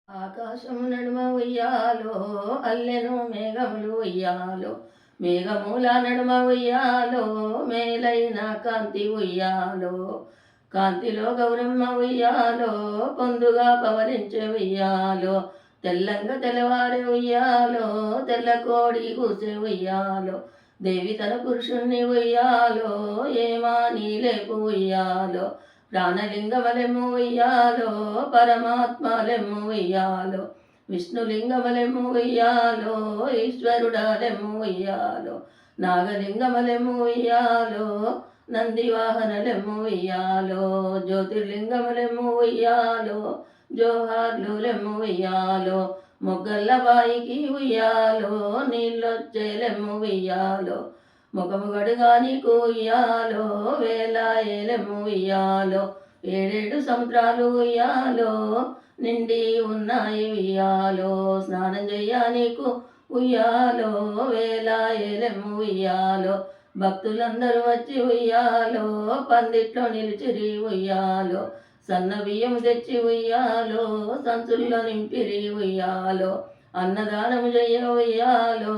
ఆకాశము నడుమ ఉయ్యాలో అల్లెను మేఘములు ఉయ్యాలో మేఘముల నడుమ ఉయ్యాలో మేలైన కాంతి ఉయ్యాలో కాంతిలో గౌరమ్మ ఉయ్యాలో పొందుగా పవలించే ఉయ్యాలో తెల్లంగా తెల్లవారే ఉయ్యాలో తెల్ల కోడి కూసే ఉయ్యాలో దేవి తన పురుషుణ్ణి ఉయ్యాలో ఏమా నీలేపు ఉయ్యాలో ప్రాణలింగమలెమ్ము ఉయ్యాలో పరమాత్మలెమ్ము ఉయ్యాలో విష్ణులింగమలెమ్ము ఉయ్యాలో ఈశ్వరుడాలెమ్ము ఉయ్యాలో నాగలింగమలెమ్ము ఉయ్యాలో నందివాహనలెమ్ము ఉయ్యాలో జ్యోతిర్లింగములెమ్ము ఉయ్యాలో జోహార్లులెమ్ము ఉయ్యాలో మొగ్గల్ల బాయికి ఉయ్యాలో నీళ్ళొచ్చేలెమ్ము ఉయ్యాలో ముఖము గడుగా నీకు ఉయ్యాలో వేల ఏలెమ్ము ఉయ్యాలో ఏడేడు సముద్రాలు ఉయ్యాలో నిండి ఉన్నాయి ఉయ్యాలో స్నానం చెయ్య నీకు ఉయ్యాలో వేల ఏలెమ్ము ఉయ్యాలో భక్తులందరూ వచ్చి ఉయ్యాలో పందిట్లో నిలిచిరి ఉయ్యాలో సన్న బియ్యం తెచ్చి ఉయ్యాలో సంచుల్లో నింపిరి ఉయ్యాలో అన్నదానము చెయ్య ఉయ్యాలో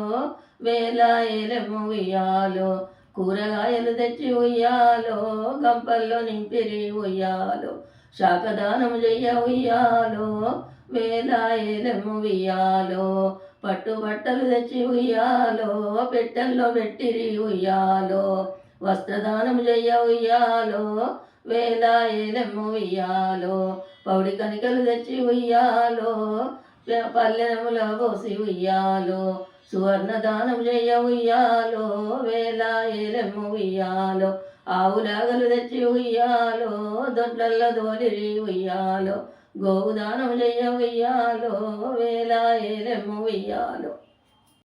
వేల ఏలెమ్ము ఉయ్యాలో కూరగాయలు తెచ్చి ఉయ్యాలో గంపల్లో నింపిరి ఉయ్యాలో శాకదానము చెయ్య ఉయ్యాలో వేల ఏలెమ్ము ఉయ్యాలో పట్టు బట్టలు తెచ్చి ఉయ్యాలో పెట్టెల్లో పెట్టిరి ఉయ్యాలో వస్త్రదానము చెయ్య ఉయ్యాలో వేల ఏలెమ్ము ఉయ్యాలో పౌడి కనికలు తెచ్చి ఉయ్యాలో పల్లెముల పోసి ఉయ్యాలో సువర్ణదానం చెయ్య ఉయ్యాలో వేల ఏలెమ్ము ఉయ్యాలో ఆవులాగలు తెచ్చి ఉయ్యాలో దొడ్లల్లో దోలిరి ఉయ్యాలో గోవుదానం చెయ్య ఉయ్యాలో వేల ఏలెమ్ము ఉయ్యాలో